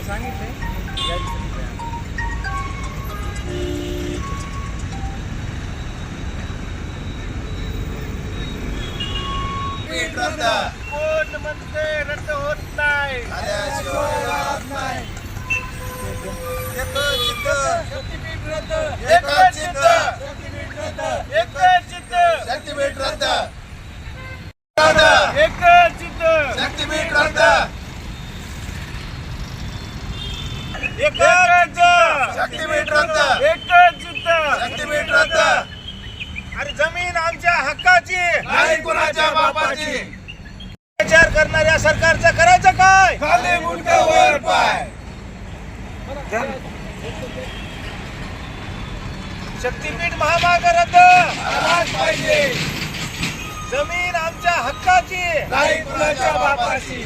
कोण म्हणते रद्द होत नाही. शक्तीपीठ रद्द. एकच जिद्द. एकच जिद्द. शक्तीपीठ रद्द. एकच जिद्द. शक्तीपीठ रद्द. एकच जिद्द. शक्तीपीठ रद्द. एकच जिद्द. शक्तीपीठ रद्द. अरे जमीन आमच्या हक्काची नाही कुणाच्या बापाची. विचार करणाऱ्या सरकारचं करायचं काय. खाली मुंडके वर पाय. शक्तीपीठ महामार्ग रद्द आलाच पाहिजे. जमीन आमच्या हक्काची नाही कुणाच्या बापाची.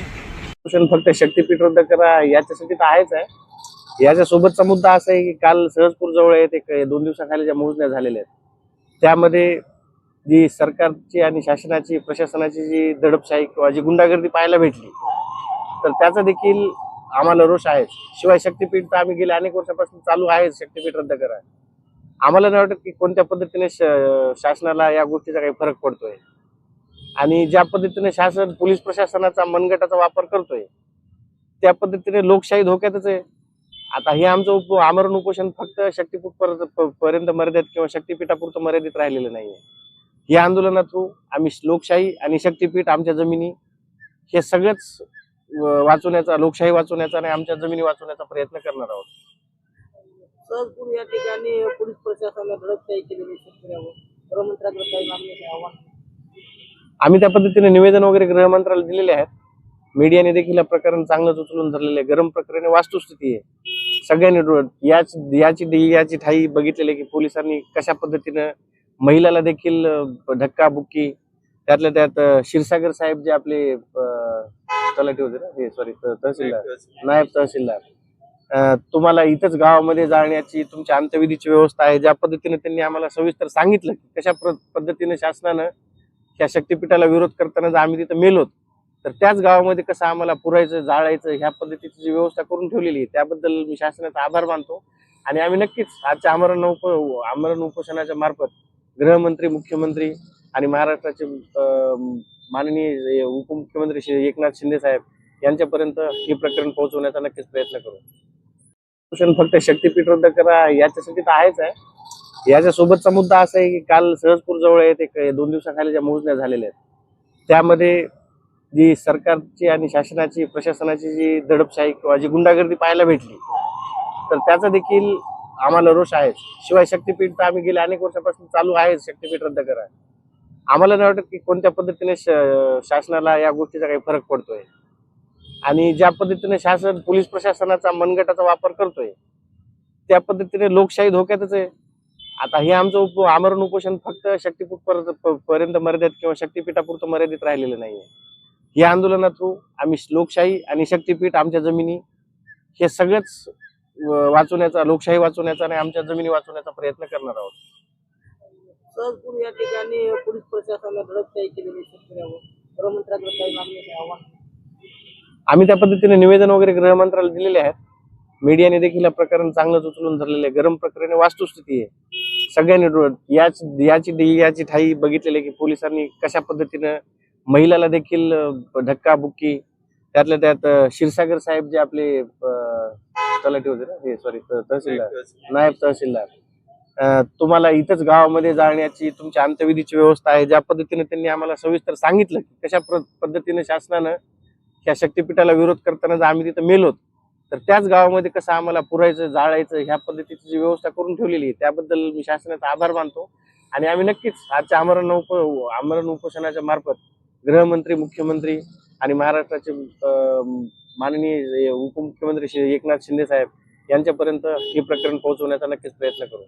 फक्त शक्तीपीठ रद्द करा याच्यासाठी तर आहेच आहे. याच्या सोबतचा मुद्दा असा आहे की काल सहजपूर जवळ एक 2 दिवसाखाली ज्या मोजण्या झालेल्या आहेत त्यामध्ये जी सरकारची आणि शासनाची प्रशासनाची जी दडपशाही किंवा जी गुंडागर्दी पाहायला भेटली तर त्याचा देखील आम्हाला रोष आहे. शिवाय शक्तीपीठ तर आम्ही गेल्या अनेक वर्षापासून चालू आहे शक्तीपीठ रद्द करा. आम्हाला नाही वाटत की कोणत्या पद्धतीने शासनाला या गोष्टीचा काही फरक पडतोय आणि ज्या पद्धतीने शासन पोलीस प्रशासनाचा मनगटाचा वापर करतोय त्या पद्धतीने लोकशाही धोक्यातच आहे. आता हे आमचं आमरण उपोषण फक्त शक्तीपीठ पर्यंत मर्यादित किंवा शक्तीपीठापुरतं मर्यादित राहिलेलं नाहीये. या आंदोलना थ्रू आम्ही लोकशाही आणि शक्तीपीठ आमच्या जमिनी हे सगळंच वाचवण्याचा, लोकशाही वाचवण्याचा आणि आमच्या जमिनी वाचवण्याचा प्रयत्न करणार आहोत. सहजपूर या ठिकाणी पोलीस प्रशासनाने दडपशाही केलेली शेतकऱ्यावर गृहमंत्र्यांकडे काही मागणी आव्हान. आम्ही त्या पद्धतीने निवेदन वगैरे गृहमंत्र्याला दिलेले आहेत. मीडियाने देखील प्रकरण चांगलंच उचलून धरलेलं आहे. गरम प्रकरणे वास्तुस्थिती आहे. सगळ्यांनी याची ठाई बघितलेली आहे की पोलिसांनी कशा पद्धतीनं महिलाला देखील धक्काबुक्की, त्यातल्या त्यात क्षीरसागर साहेब जे आपले तलाठी होते ना, हे सॉरी तहसीलदार, नायब तहसीलदार, तुम्हाला इथंच गावामध्ये जाळण्याची तुमच्या अंत्यविधीची व्यवस्था आहे. ज्या पद्धतीने त्यांनी आम्हाला सविस्तर सांगितलं की कशा पद्धतीने शासनानं त्या शक्तीपीठाला विरोध करताना जर आम्ही तिथं मेलोत तर त्याच गावामध्ये कसं आम्हाला पुरायचं, जाळायचं ह्या पद्धतीची जी व्यवस्था करून ठेवलेली आहे त्याबद्दल मी शासनाचा आभार मानतो. आणि आम्ही नक्कीच आजच्या आमरण उपोषणाच्या मार्फत गृहमंत्री, मुख्यमंत्री आणि महाराष्ट्राचे माननीय उपमुख्यमंत्री श्री एकनाथ शिंदे साहेब यांच्यापर्यंत हे प्रकरण पोहोचवण्याचा नक्कीच प्रयत्न करू. फक्त शक्तीपीठ रद्द करा याच्यासाठी तर आहेच आहे. याच्या सोबतचा मुद्दा असा आहे की काल सहजपूर जवळ एक 2 दिवसाखाली ज्या मोजण्या झालेल्या आहेत त्यामध्ये जी सरकारची आणि शासनाची प्रशासनाची जी दडपशाही किंवा जी गुंडागर्दी पाहायला भेटली तर त्याचा देखील आम्हाला रोष आहे. शिवाय शक्तीपीठ तर आम्ही गेल्या अनेक वर्षापासून चालू आहे शक्तीपीठ रद्द करा. आम्हाला नाही वाटत की कोणत्या पद्धतीने शासनाला या गोष्टीचा काही फरक पडतोय आणि ज्या पद्धतीने शासन पोलीस प्रशासनाचा मनगटाचा वापर करतोय त्या पद्धतीने लोकशाही धोक्यातच आहे. आता हे आमचं आमरण उपोषण फक्त शक्तीपीठ पर्यंत मर्यादित किंवा शक्तीपीठापुरतं मर्यादित राहिलेलं नाहीये. या आंदोलना थ्रू आम्ही लोकशाही आणि शक्तीपीठ आमच्या जमिनी हे सगळंच वाचवण्याचा, लोकशाही वाचवण्याचा आणि आमच्या जमिनी वाचवण्याचा प्रयत्न करणार आहोत. सहजपूर या ठिकाणी पोलीस प्रशासनाने दडपशाही केलेली शेतकऱ्यावर गृहमंत्र्यांकडे काही मागणी आव्हान. आम्ही त्या पद्धतीने निवेदन वगैरे गृहमंत्र्याला दिलेले आहेत. मीडियाने देखील प्रकरण चांगलंच उचलून धरलेलं आहे. गरम प्रकरणे वास्तुस्थिती आहे. सगळ्यांनी याची ठाई बघितलेली आहे की पोलिसांनी कशा पद्धतीनं महिलाला देखील धक्काबुक्की, त्यातल्या त्यात क्षीरसागर साहेब जे आपले तलाठी होते ना, हे सॉरी तहसीलदार, नायब तहसीलदार, तुम्हाला इथंच गावामध्ये जाळण्याची तुमच्या अंत्यविधीची व्यवस्था आहे. ज्या पद्धतीने त्यांनी आम्हाला सविस्तर सांगितलं की कशा पद्धतीने शासनानं त्या शक्तीपीठाला विरोध करताना जर आम्ही तिथं मेलोत तर त्याच गावामध्ये कसं आम्हाला पुरायचं, जाळायचं ह्या पद्धतीची जी व्यवस्था करून ठेवलेली आहे त्याबद्दल मी शासनाचा आभार मानतो. आणि आम्ही नक्कीच आजच्या आमरण उपोषणाच्या मार्फत गृहमंत्री, मुख्यमंत्री आणि महाराष्ट्राचे माननीय उपमुख्यमंत्री श्री एकनाथ शिंदे साहेब यांच्यापर्यंत हे प्रकरण पोहोचवण्याचा नक्कीच प्रयत्न करू.